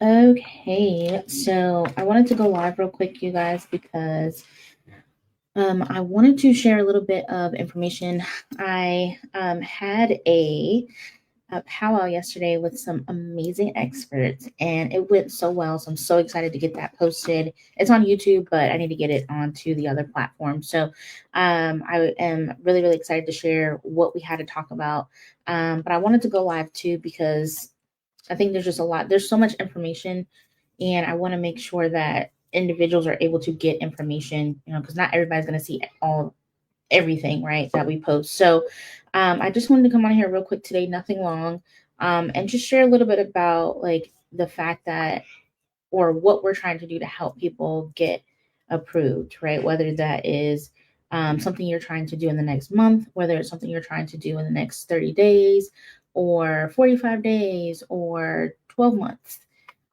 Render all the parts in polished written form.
Okay, so I wanted to go live real quick, you guys, because I wanted to share a little bit of information. I had a powwow yesterday with some amazing experts, and it went so well. So I'm so excited to get that posted. It's on YouTube, but I need to get it onto the other platforms. So I am really, really excited to share what we had to talk about. But I wanted to go live too because I think there's just a lot. There's so much information, and I want to make sure that individuals are able to get information. Because not everybody's going to see everything, right, that we post. So, I just wanted to come on here real quick today, nothing long, and just share a little bit about like the fact that or what we're trying to do to help people get approved, right? Whether that is something you're trying to do in the next month, whether it's something you're trying to do in the next 30 days or 45 days or 12 months.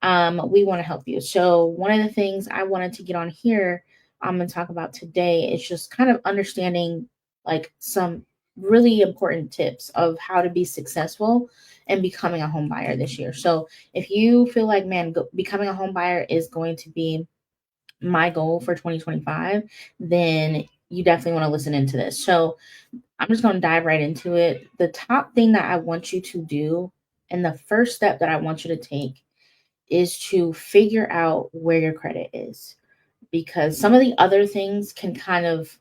We want to help you. So, one of the things I wanted to get on here and talk about today is just kind of understanding like some really important tips of how to be successful and becoming a home buyer this year. So, if you feel like, man, becoming a home buyer is going to be my goal for 2025, then you definitely want to listen into this. So, I'm just going to dive right into it. The top thing that I want you to do, and the first step that I want you to take, is to figure out where your credit is, because some of the other things can kind of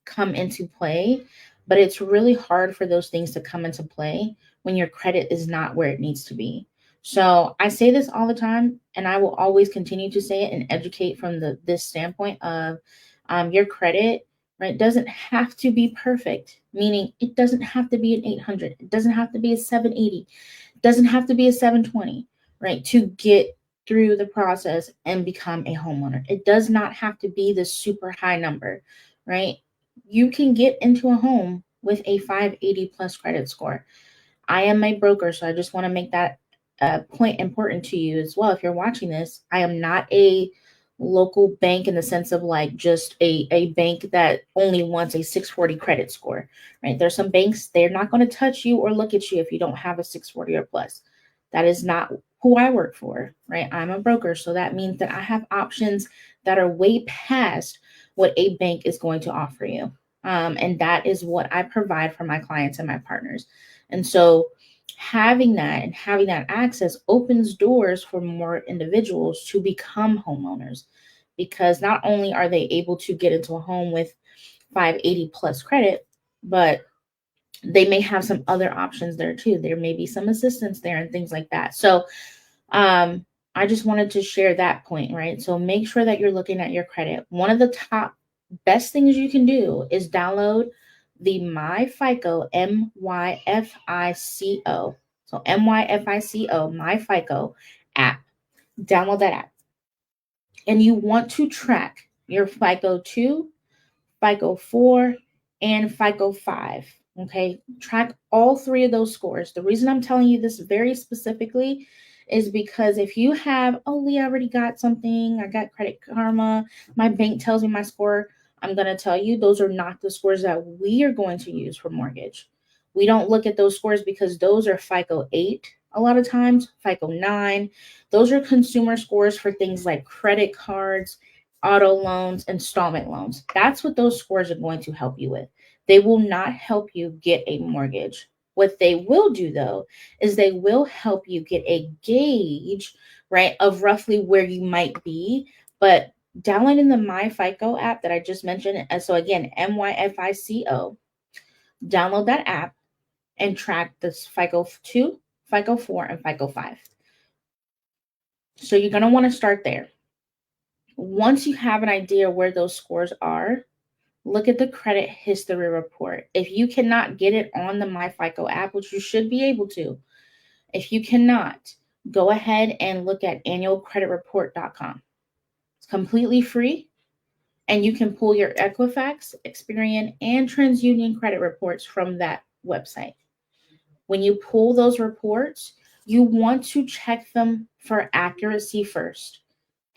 come into play, but it's really hard for those things to come into play when your credit is not where it needs to be. So I say this all the time, and I will always continue to say it and educate from this standpoint of your credit, right, doesn't have to be perfect, meaning it doesn't have to be an 800, it doesn't have to be a 780, it doesn't have to be a 720, right, to get through the process and become a homeowner. It does not have to be this super high number, right? You can get into a home with a 580 plus credit score. I am a broker, so I just want to make that point important to you as well. If you're watching this, I am not a local bank in the sense of like just a bank that only wants a 640 credit score, right? There's some banks, they're not going to touch you or look at you if you don't have a 640 or plus. That is not who I work for, right? I'm a broker, so that means that I have options that are way past what a bank is going to offer you. And that is what I provide for my clients and my partners. And so having that and having that access opens doors for more individuals to become homeowners, because not only are they able to get into a home with 580 plus credit, but they may have some other options there too. There may be some assistance there and things like that. So I just wanted to share that point, right? So make sure that you're looking at your credit. One of the top best things you can do is download the MyFICO, MYFICO. So MYFICO, MyFICO app. Download that app. And you want to track your FICO 2, FICO 4, and FICO 5. Okay, track all three of those scores. The reason I'm telling you this very specifically is because if you have, oh, Lee, I already got something, I got Credit Karma, my bank tells me my score, I'm going to tell you those are not the scores that we are going to use for mortgage. We don't look at those scores because those are FICO 8 a lot of times, FICO 9. Those are consumer scores for things like credit cards, auto loans, installment loans. That's what those scores are going to help you with. They will not help you get a mortgage. What they will do though is they will help you get a gauge, right, of roughly where you might be. But downloading the MyFICO app that I just mentioned, and so again, MYFICO, download that app and track this FICO 2, FICO 4, and FICO 5. So you're going to want to start there. Once you have an idea where those scores are, look at the credit history report. If you cannot get it on the MyFICO app, which you should be able to, if you cannot, go ahead and look at annualcreditreport.com. It's completely free, and you can pull your Equifax, Experian, and TransUnion credit reports from that website. When you pull those reports, you want to check them for accuracy first.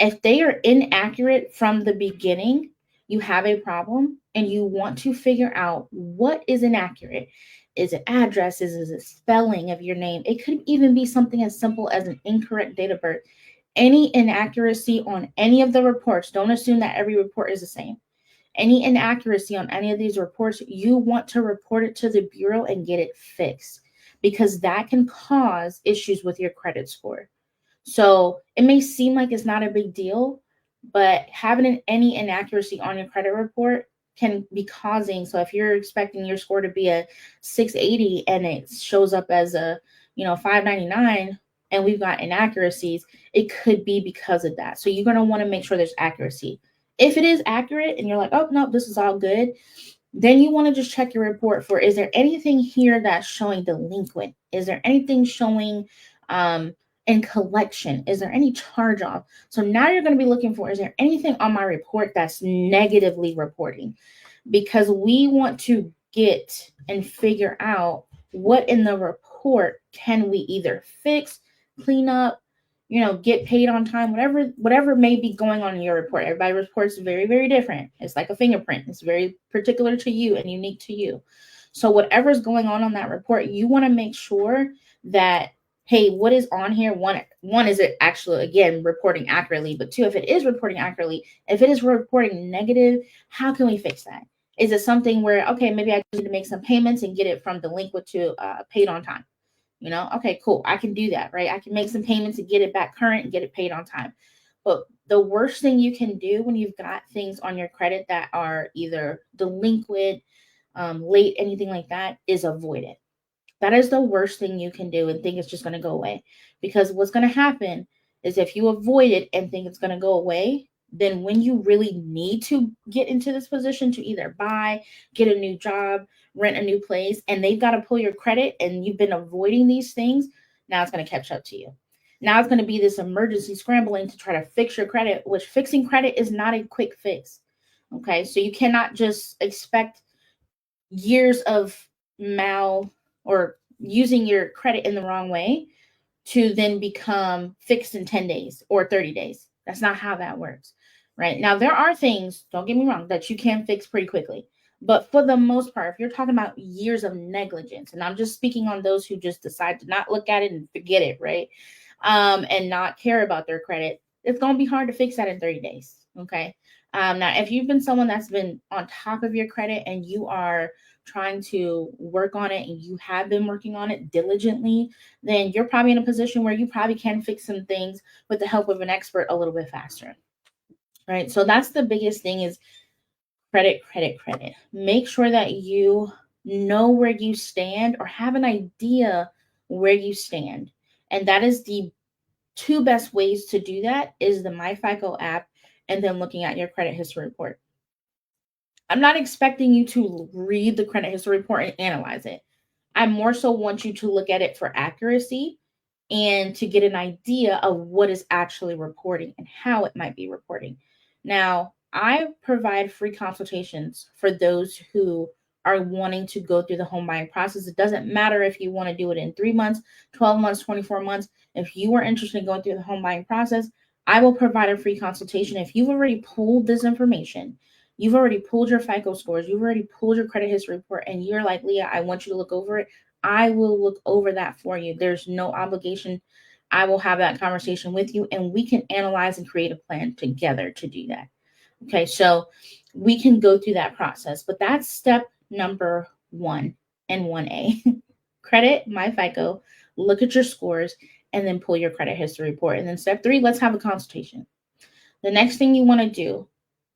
If they are inaccurate from the beginning, you have a problem and you want to figure out what is inaccurate. Is it addresses? Is it spelling of your name? It could even be something as simple as an incorrect date of birth. Any inaccuracy on any of the reports, don't assume that every report is the same. Any inaccuracy on any of these reports, you want to report it to the bureau and get it fixed, because that can cause issues with your credit score. So it may seem like it's not a big deal, but having any inaccuracy on your credit report can be causing. So if you're expecting your score to be a 680 and it shows up as a 599, and we've got inaccuracies, it could be because of that. So you're going to want to make sure there's accuracy. If it is accurate and you're like, oh no, this is all good, then you want to just check your report for, is there anything here that's showing delinquent? Is there anything showing in collection? Is there any charge off? So now you're going to be looking for, is there anything on my report that's negatively reporting? Because we want to get and figure out what in the report can we either fix, clean up, get paid on time, whatever may be going on in your report. Everybody's report is very, very different. It's like a fingerprint. It's very particular to you and unique to you. So whatever's going on that report, you want to make sure that, hey, what is on here? One, is it actually, again, reporting accurately? But two, if it is reporting accurately, if it is reporting negative, how can we fix that? Is it something where, okay, maybe I need to make some payments and get it from delinquent to paid on time? Okay, cool. I can do that, right? I can make some payments and get it back current and get it paid on time. But the worst thing you can do when you've got things on your credit that are either delinquent, late, anything like that, is avoid it. That is the worst thing you can do and think it's just going to go away. Because what's going to happen is if you avoid it and think it's going to go away, then when you really need to get into this position to either buy, get a new job, rent a new place, and they've got to pull your credit and you've been avoiding these things, now it's going to catch up to you. Now it's going to be this emergency scrambling to try to fix your credit, which fixing credit is not a quick fix. Okay, so you cannot just expect years of or using your credit in the wrong way to then become fixed in 10 days or 30 days. That's not how that works, right? Now, there are things, don't get me wrong, that you can fix pretty quickly. But for the most part, if you're talking about years of negligence, and I'm just speaking on those who just decide to not look at it and forget it, right? And not care about their credit, it's going to be hard to fix that in 30 days, okay? Now, if you've been someone that's been on top of your credit and you are trying to work on it and you have been working on it diligently, then you're probably in a position where you probably can fix some things with the help of an expert a little bit faster, right? So that's the biggest thing is credit. Make sure that you know where you stand or have an idea where you stand. And that is the two best ways to do that is the MyFICO app and then looking at your credit history report. I'm not expecting you to read the credit history report and analyze it. I more so want you to look at it for accuracy and to get an idea of what is actually reporting and how it might be reporting. Now, I provide free consultations for those who are wanting to go through the home buying process. It doesn't matter if you want to do it in 3 months, 12 months, 24 months. If you are interested in going through the home buying process, I will provide a free consultation. If you've already pulled this information, you've already pulled your FICO scores, you've already pulled your credit history report, and you're like, Leah, I want you to look over it, I will look over that for you. There's no obligation. I will have that conversation with you and we can analyze and create a plan together to do that. Okay, so we can go through that process, but that's step number 1 and 1A. Credit, MyFICO, look at your scores, and then pull your credit history report. And then step 3, let's have a consultation. The next thing you want to do,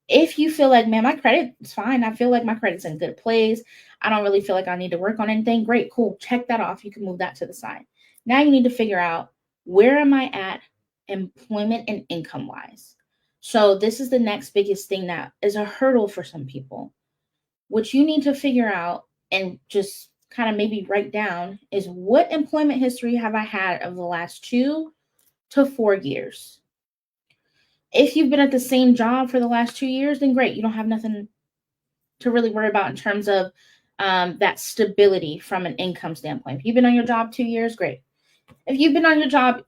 if you feel like, man, my credit is fine, I feel like my credit's in good place, I don't really feel like I need to work on anything, great, cool, check that off. You can move that to the side. Now you need to figure out, where am I at employment and income wise? So this is the next biggest thing that is a hurdle for some people. What you need to figure out and just kind of maybe write down is, what employment history have I had of the last 2 to 4 years? If you've been at the same job for the last 2 years, then great. You don't have nothing to really worry about in terms of that stability from an income standpoint. If you've been on your job 2 years, great. If you've been on your job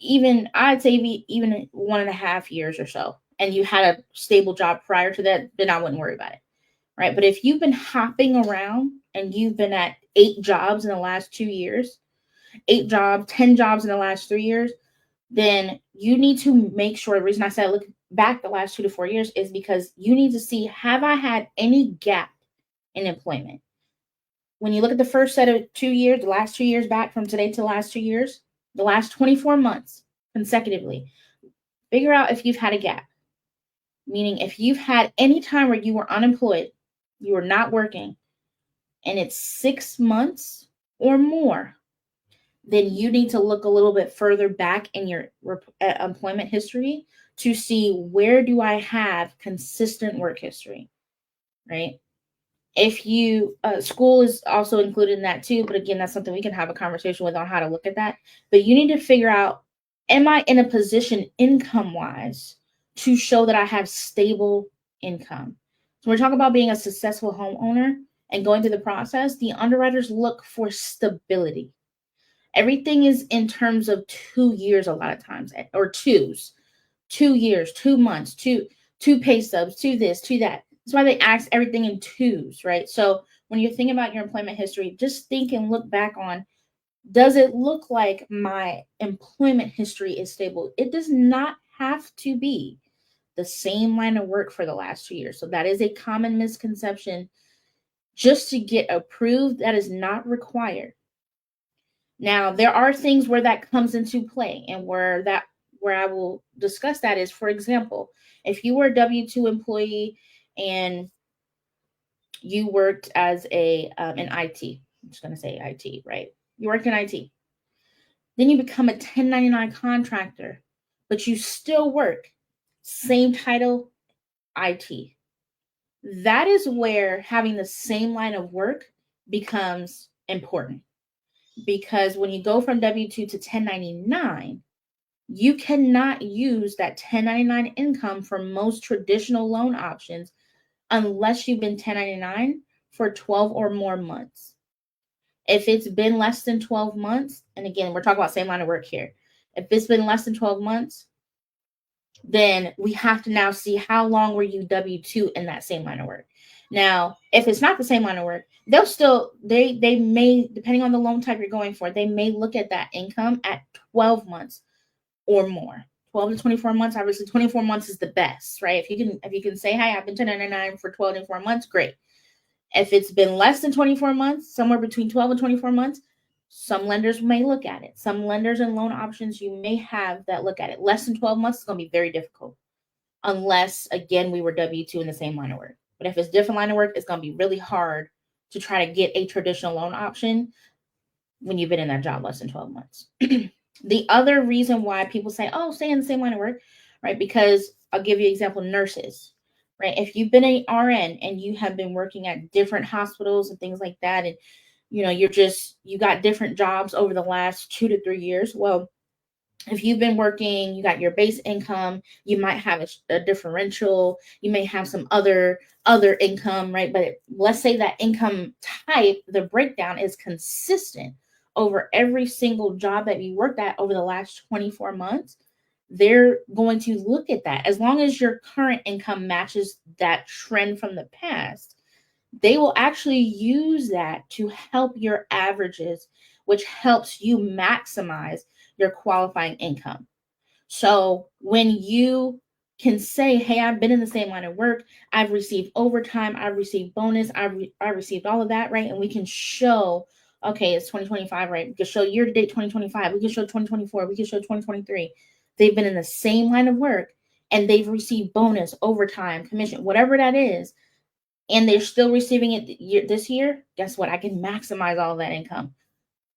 I'd say even 1.5 years or so, and you had a stable job prior to that, then I wouldn't worry about it. right? But if you've been hopping around and you've been at 8 jobs in the last 2 years, 8 jobs, 10 jobs in the last 3 years, then you need to make sure. The reason I said look back the last 2 to 4 years is because you need to see, have I had any gap in employment? When you look at the first set of 2 years, the last 2 years back from today to the last 2 years, the last 24 months consecutively, figure out if you've had a gap. Meaning, if you've had any time where you were unemployed, you were not working, and it's 6 months or more, then you need to look a little bit further back in your employment history to see, where do I have consistent work history, right? If you, school is also included in that too, but again, that's something we can have a conversation with on how to look at that. But you need to figure out, am I in a position income wise to show that I have stable income? So we're talking about being a successful homeowner and going through the process. The underwriters look for stability. Everything is in terms of 2 years a lot of times, or 2 years, 2 months, two pay stubs, to this, to that. That's why they ask everything in twos, right? So when you're thinking about your employment history, just think and look back on, does it look like my employment history is stable? It does not have to be the same line of work for the last 2 years. So that is a common misconception. Just to get approved, that is not required. Now, there are things where that comes into play, and where I will discuss that is, for example, if you were a W-2 employee and you worked as in IT, I'm just going to say IT, right? You worked in IT. Then you become a 1099 contractor, but you still work, same title, IT. That is where having the same line of work becomes important. Because when you go from W-2 to 1099, you cannot use that 1099 income for most traditional loan options unless you've been 1099 for 12 or more months. If it's been less than 12 months, and again, we're talking about same line of work here. If it's been less than 12 months, then we have to now see, how long were you W-2 in that same line of work. Now, if it's not the same line of work, they'll still, they may, depending on the loan type you're going for, they may look at that income at 12 months or more. 12 to 24 months. Obviously, 24 months is the best, right? If you can say, hey, I've been 1099 for 12 to 24 months, great. If it's been less than 24 months, somewhere between 12 and 24 months, some lenders may look at it. Some lenders and loan options you may have that look at it. Less than 12 months is going to be very difficult, unless, again, we were W-2 in the same line of work. But if it's different line of work, it's going to be really hard to try to get a traditional loan option when you've been in that job less than 12 months. The other reason why people say, oh, stay in the same line of work, right? Because I'll give you an example, nurses, right? If you've been an RN and you have been working at different hospitals and things like that, and you got different jobs over the last 2 to 3 years. Well, if you've been working, you got your base income, you might have a differential, you may have some other income, right? But let's say that income type, the breakdown is consistent over every single job that you worked at over the last 24 months. They're going to look at that. As long as your current income matches that trend from the past, they will actually use that to help your averages, which helps you maximize your qualifying income. So when you can say, hey, I've been in the same line of work, I've received overtime, I've received bonus, I received all of that, right? And we can show, okay, it's 2025, right? We can show year to date 2025, we can show 2024, we can show 2023. They've been in the same line of work and they've received bonus, overtime, commission, whatever that is, and they're still receiving it this year. Guess what? I can maximize all of that income.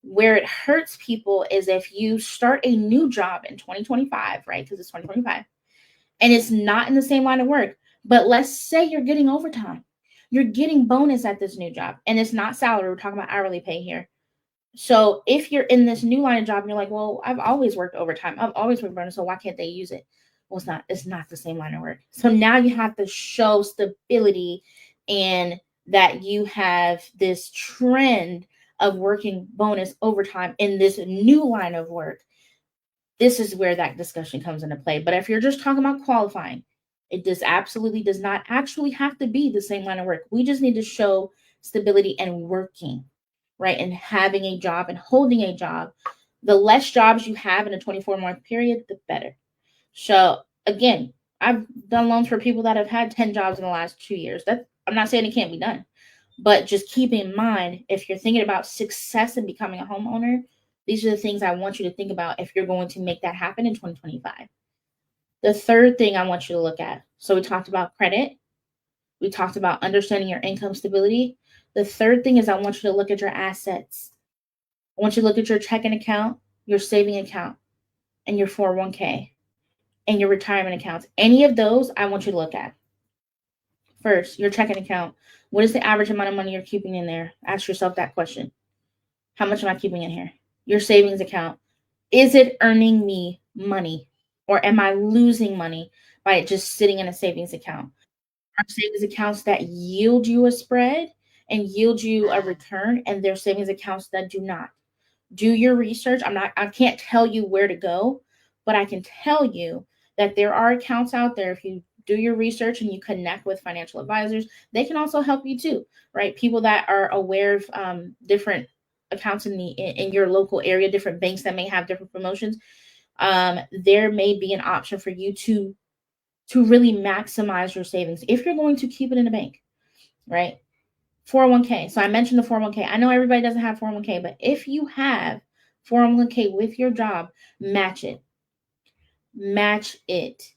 Where it hurts people is if you start a new job in 2025, right? Because it's 2025, and it's not in the same line of work. But let's say you're getting overtime, you're getting bonus at this new job, and it's not salary. We're talking about hourly pay here. So if you're in this new line of job and you're like, well, I've always worked overtime, I've always worked bonus, so why can't they use it? Well, it's not the same line of work. So now you have to show stability and that you have this trend of working bonus overtime in this new line of work. This is where that discussion comes into play. But if you're just talking about qualifying, It does absolutely does not actually have to be the same line of work. We just need to show stability and working, right? And having a job and holding a job. The less jobs you have in a 24-month period, the better. So again, I've done loans for people that have had 10 jobs in the last 2 years. That I'm not saying it can't be done, but just keep in mind, if you're thinking about success in becoming a homeowner, these are the things I want you to think about if you're going to make that happen in 2025. The third thing I want you to look at. So we talked about credit. We talked about understanding your income stability. The third thing is I want you to look at your assets. I want you to look at your checking account, your saving account, and your 401k and your retirement accounts. Any of those I want you to look at. First, your checking account. What is the average amount of money you're keeping in there? Ask yourself that question. How much am I keeping in here? Your savings account. Is it earning me money? Or am I losing money by it just sitting in a savings account? Are savings accounts that yield you a spread and yield you a return, and there's savings accounts that do not. Do your research. I can't tell you where to go, but I can tell you that there are accounts out there. If you do your research and you connect with financial advisors, they can also help you too, right? People that are aware of different accounts in your local area, different banks that may have different promotions. There may be an option for you to really maximize your savings if you're going to keep it in a bank, right? 401k. So I mentioned the 401k. I know everybody doesn't have 401k, but if you have 401k with your job, match it. Match it.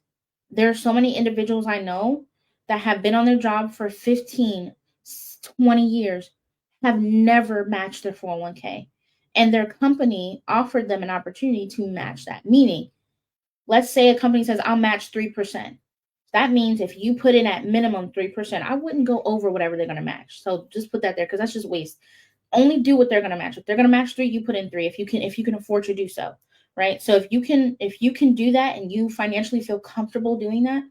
There are so many individuals I know that have been on their job for 15, 20 years, have never matched their 401k. And their company offered them an opportunity to match that. Meaning, let's say a company says, I'll match 3%. That means if you put in at minimum 3%, I wouldn't go over whatever they're going to match. So just put that there because that's just waste. Only do what they're going to match. If they're going to match 3, you put in 3 if you can afford to do so, right? So if you can do that and you financially feel comfortable doing that,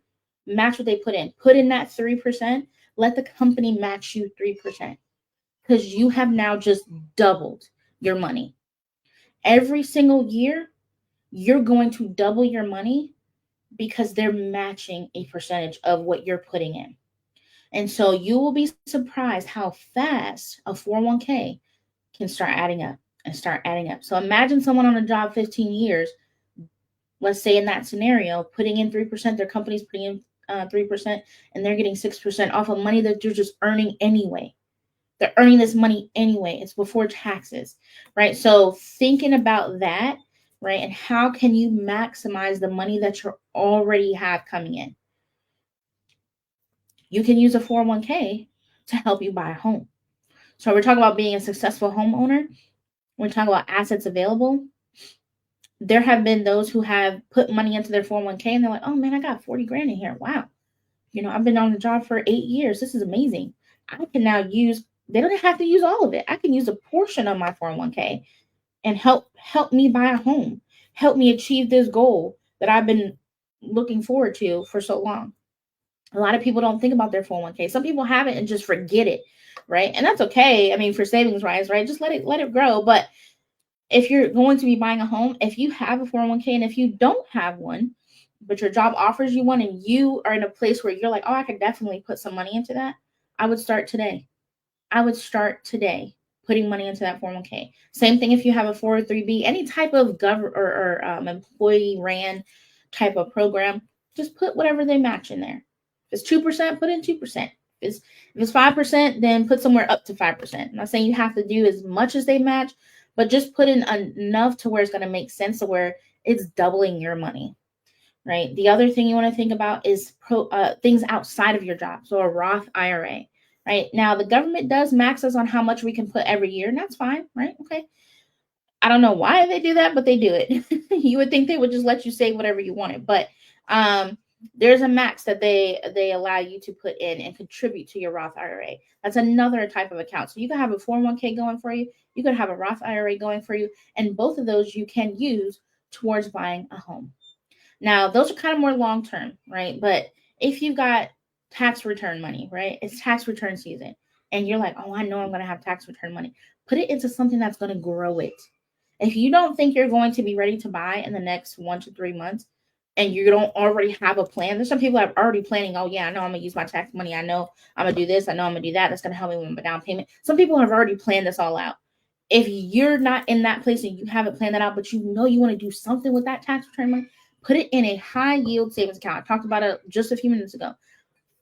match what they put in. Put in that 3%, let the company match you 3% because you have now just doubled your money. Every single year, you're going to double your money because they're matching a percentage of what you're putting in. And so you will be surprised how fast a 401k can start adding up and start adding up. So imagine someone on a job 15 years, let's say in that scenario, putting in 3%, their company's putting in 3%, and they're getting 6% off of money that you're just earning anyway. They're earning this money anyway. It's before taxes, right? So thinking about that, right? And how can you maximize the money that you already have coming in? You can use a 401k to help you buy a home. So we're talking about being a successful homeowner. We're talking about assets available. There have been those who have put money into their 401k and they're like, oh man, I got 40 grand in here. Wow. I've been on the job for 8 years. This is amazing. I can now use, they don't have to use all of it. I can use a portion of my 401k and help me buy a home, help me achieve this goal that I've been looking forward to for so long. A lot of people don't think about their 401k. Some people have it and just forget it, right? And that's okay. I mean, for savings wise, right? Just let it grow. But if you're going to be buying a home, if you have a 401k and if you don't have one, but your job offers you one and you are in a place where you're like, oh, I could definitely put some money into that, I would start today. I would start today putting money into that 401k. Same thing if you have a 403b, any type of employee ran type of program, just put whatever they match in there. If it's 2%, put in 2%. If it's 5%, then put somewhere up to 5%. I'm not saying you have to do as much as they match, but just put in enough to where it's going to make sense to where it's doubling your money, right? The other thing you want to think about is things outside of your job. So a Roth IRA, right? Now the government does max us on how much we can put every year, and that's fine, right? Okay. I don't know why they do that, but they do it. You would think they would just let you save whatever you wanted, but there's a max that they allow you to put in and contribute to your Roth IRA. That's another type of account. So you can have a 401k going for you. You could have a Roth IRA going for you, and both of those you can use towards buying a home. Now, those are kind of more long term, right? But if you've got tax return money, right? It's tax return season, and you're like, oh, I know I'm going to have tax return money. Put it into something that's going to grow it. If you don't think you're going to be ready to buy in the next 1 to 3 months, and you don't already have a plan. There's some people that are already planning, oh yeah, I know I'm gonna use my tax money. I know I'm gonna do this. I know I'm gonna do that. That's gonna help me with my down payment. Some people have already planned this all out. If you're not in that place and you haven't planned that out, but you know you want to do something with that tax return money, put it in a high yield savings account. I talked about it just a few minutes ago.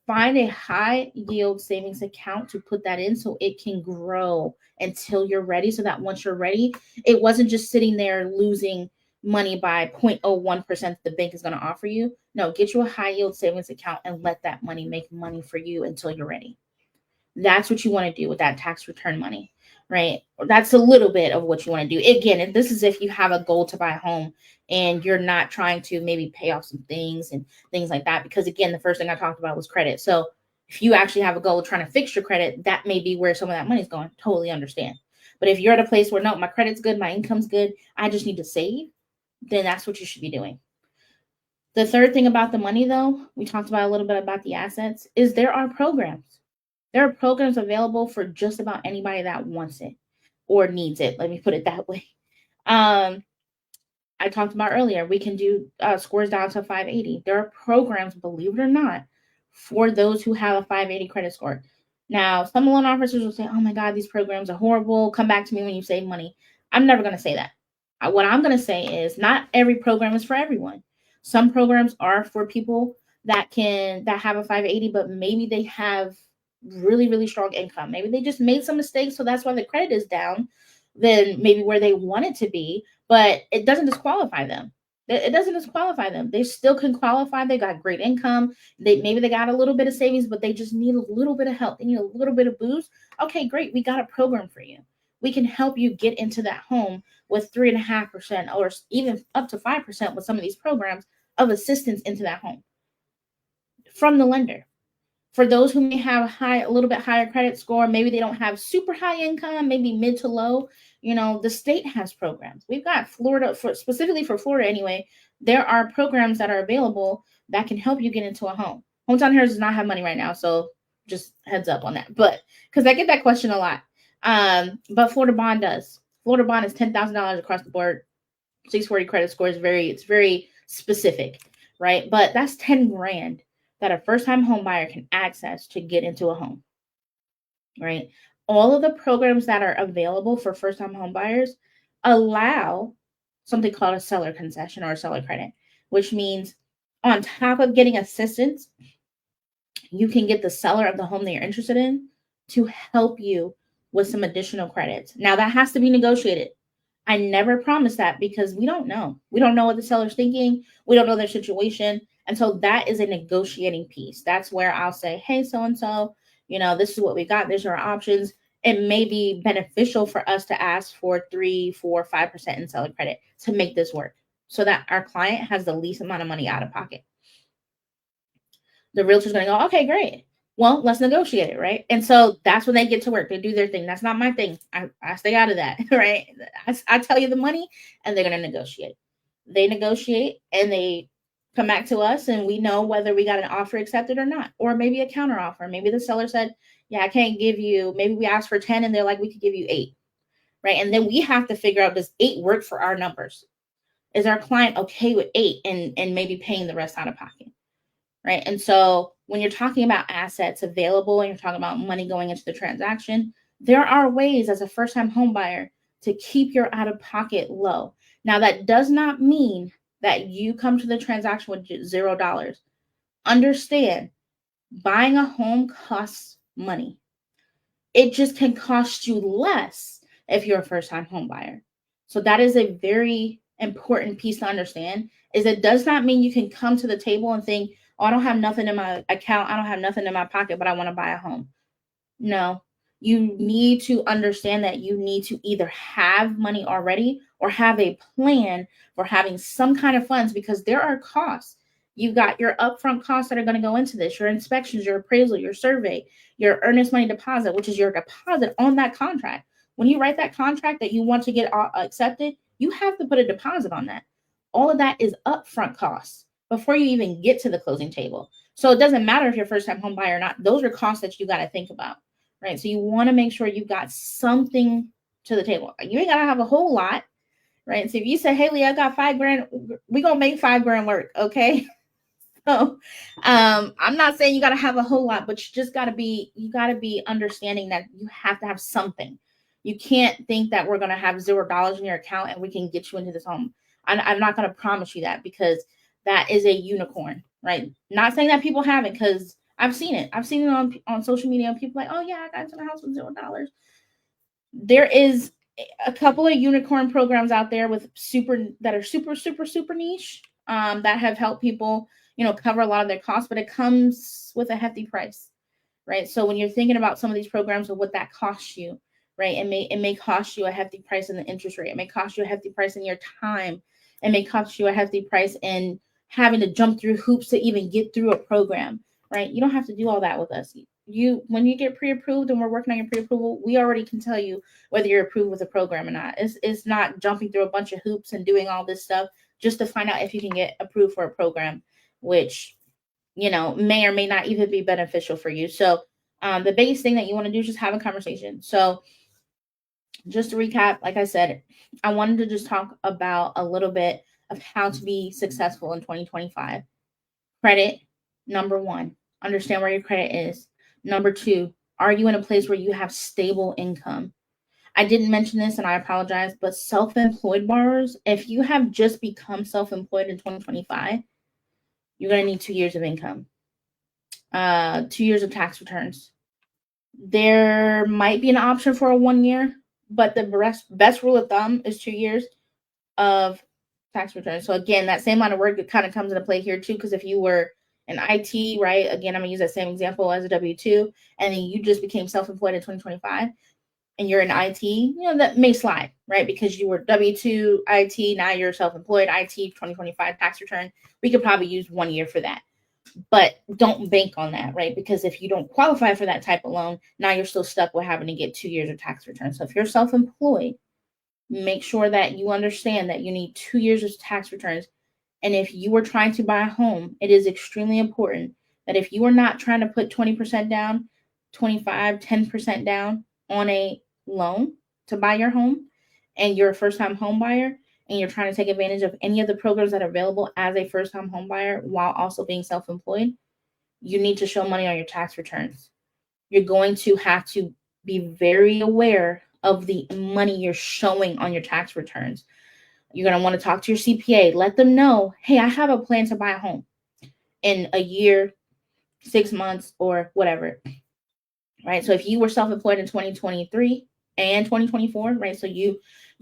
Find a high yield savings account to put that in so it can grow until you're ready. So that once you're ready, it wasn't just sitting there losing money by 0.01% the bank is going to offer you. No, get you a high yield savings account and let that money make money for you until you're ready. That's what you want to do with that tax return money, right? That's a little bit of what you want to do. Again, this is if you have a goal to buy a home and you're not trying to maybe pay off some things and things like that. Because again, the first thing I talked about was credit. So if you actually have a goal of trying to fix your credit, that may be where some of that money is going. Totally understand. But if you're at a place where, no, my credit's good, my income's good, I just need to save, then that's what you should be doing. The third thing about the money, though, we talked about a little bit about the assets, is there are programs. There are programs available for just about anybody that wants it or needs it. Let me put it that way. I talked about earlier, we can do scores down to 580. There are programs, believe it or not, for those who have a 580 credit score. Now, some loan officers will say, oh my God, these programs are horrible. Come back to me when you save money. I'm never going to say that. What I'm going to say is not every program is for everyone. Some programs are for people that have a 580, but maybe they have really, really strong income. Maybe they just made some mistakes, so that's why the credit is down than maybe where they want it to be, but it doesn't disqualify them. It doesn't disqualify them. They still can qualify. They got great income. Maybe they got a little bit of savings, but they just need a little bit of help. They need a little bit of boost. Okay, great. We got a program for you. We can help you get into that home with 3.5% or even up to 5% with some of these programs of assistance into that home from the lender. For those who may have a little bit higher credit score, maybe they don't have super high income, maybe mid to low, the state has programs. We've got Florida, specifically for Florida anyway, there are programs that are available that can help you get into a home. Hometown Heroes does not have money right now, so just heads up on that. But because I get that question a lot. But Florida Bond does. Florida Bond is $10,000 across the board. 640 credit score is it's very specific, right? But that's 10 grand that a first-time home buyer can access to get into a home, right? All of the programs that are available for first-time home buyers allow something called a seller concession or a seller credit, which means on top of getting assistance, you can get the seller of the home that you're interested in to help you with some additional credits. Now, that has to be negotiated. I never promise that because we don't know. We don't know what the seller's thinking. We don't know their situation. And so that is a negotiating piece. That's where I'll say, hey, so-and-so, this is what we got. These are our options. It may be beneficial for us to ask for 3, 4, 5% in seller credit to make this work so that our client has the least amount of money out of pocket. The realtor's going to go, okay, great. Well, let's negotiate it, right? And so that's when they get to work. They do their thing. That's not my thing. I stay out of that, right? I tell you the money, and they're going to negotiate. They negotiate, and they come back to us, and we know whether we got an offer accepted or not, or maybe a counter offer. Maybe the seller said, yeah, I can't give you, maybe we asked for 10, and they're like, we could give you 8, right? And then we have to figure out, does 8 work for our numbers? Is our client okay with 8 and maybe paying the rest out of pocket? Right. And so when you're talking about assets available and you're talking about money going into the transaction, there are ways as a first-time home buyer to keep your out-of-pocket low. Now, that does not mean that you come to the transaction with $0. Understand, buying a home costs money. It just can cost you less if you're a first-time home buyer. So that is a very important piece to understand, is it does not mean you can come to the table and think, oh, I don't have nothing in my account. I don't have nothing in my pocket, but I want to buy a home. No, you need to understand that you need to either have money already or have a plan for having some kind of funds, because there are costs. You've got your upfront costs that are going to go into this, your inspections, your appraisal, your survey, your earnest money deposit, which is your deposit on that contract. When you write that contract that you want to get accepted, you have to put a deposit on that. All of that is upfront costs before you even get to the closing table. So it doesn't matter if you're a first-time home buyer or not. Those are costs that you got to think about, right? So you want to make sure you've got something to the table. You ain't got to have a whole lot. right? So if you say, hey, Lee, I got $5,000, we're going to make $5,000 work. Okay. So I'm not saying you got to have a whole lot, but you got to be understanding that you have to have something. You can't think that we're going to have $0 in your account and we can get you into this home. I'm not going to promise you that, because that is a unicorn, right? Not saying that people haven't, because I've seen it. I've seen it on social media, and people like, oh yeah, I got into the house with $0. There is a couple of unicorn programs out there with super niche, that have helped people, cover a lot of their costs, but it comes with a hefty price, right? So when you're thinking about some of these programs of what that costs you, right, it may cost you a hefty price in the interest rate. It may cost you a hefty price in your time. It may cost you a hefty price in having to jump through hoops to even get through a program, right? You don't have to do all that with us. When you get pre-approved and we're working on your pre-approval, we already can tell you whether you're approved with a program or not. It's not jumping through a bunch of hoops and doing all this stuff just to find out if you can get approved for a program, which, may or may not even be beneficial for you. So the biggest thing that you want to do is just have a conversation. So just to recap, like I said, I wanted to just talk about a little bit of how to be successful in 2025. Credit, number one, understand where your credit is. Number two, are you in a place where you have stable income? I didn't mention this and I apologize, but self-employed borrowers, if you have just become self-employed in 2025, you're going to need 2 years of income, 2 years of tax returns. There might be an option for a 1 year, but the best rule of thumb is 2 years of tax returns. So again, that same line of work kind of comes into play here too, because if you were in IT, right? Again, I'm gonna use that same example as a W-2, and then you just became self-employed in 2025, and you're in IT, that may slide, right? Because you were W-2 IT, now you're self-employed IT 2025 tax return. We could probably use 1 year for that. But don't bank on that, right? Because if you don't qualify for that type of loan, now you're still stuck with having to get 2 years of tax returns. So if you're self-employed, make sure that you understand that you need 2 years of tax returns. And if you are trying to buy a home, it is extremely important that if you are not trying to put 20% down, 25, 10% down on a loan to buy your home, and you're a first-time home buyer, and you're trying to take advantage of any of the programs that are available as a first-time home buyer while also being self-employed, you need to show money on your tax returns. You're going to have to be very aware of the money you're showing on your tax returns. You're going to want to talk to your CPA. Let them know, hey, I have a plan to buy a home in a year, 6 months, or whatever, right? So if you were self-employed in 2023 and 2024, right? So you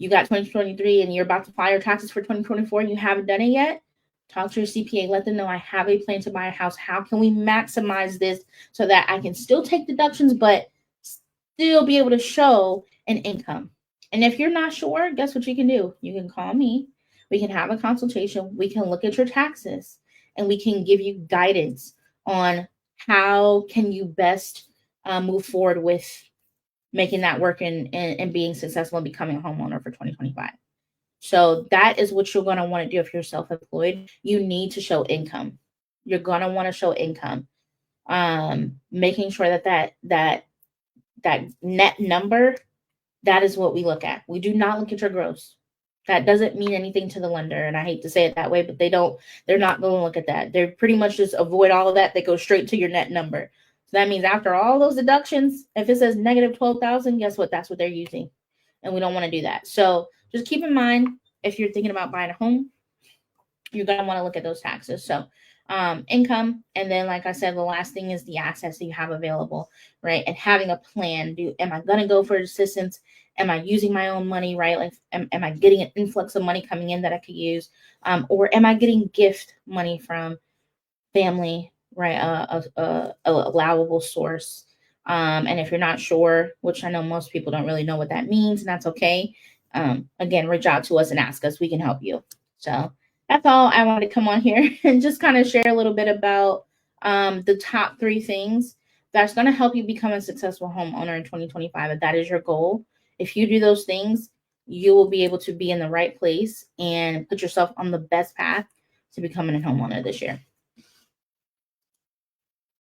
got 2023 and you're about to file your taxes for 2024 and you haven't done it yet, talk to your CPA. Let them know, I have a plan to buy a house. How can we maximize this so that I can still take deductions, but still be able to show an income? And if you're not sure, guess what you can do? You can call me. We can have a consultation. We can look at your taxes and we can give you guidance on how can you best move forward with making that work and being successful and becoming a homeowner for 2025. So that is what you're going to want to do if you're self-employed. You need to show income. You're going to want to show income. Making sure that net number, that is what we look at. We do not look at your gross. That doesn't mean anything to the lender. And I hate to say it that way, but they're not going to look at that. They're pretty much just avoid all of that. They go straight to your net number. So that means after all those deductions, if it says negative 12,000, guess what? That's what they're using. And we don't want to do that. So just keep in mind, if you're thinking about buying a home, you're going to want to look at those taxes. So income. And then, like I said, the last thing is the assets that you have available, right? And having a plan. Am I going to go for assistance? Am I using my own money, right? Like, am I getting an influx of money coming in that I could use? Or am I getting gift money from family, right? A allowable source. And if you're not sure, which I know most people don't really know what that means, and that's okay. Again, reach out to us and ask us. We can help you. So that's all I wanted to come on here and just kind of share a little bit about the top 3 things that's going to help you become a successful homeowner in 2025. If that is your goal, if you do those things, you will be able to be in the right place and put yourself on the best path to becoming a homeowner this year.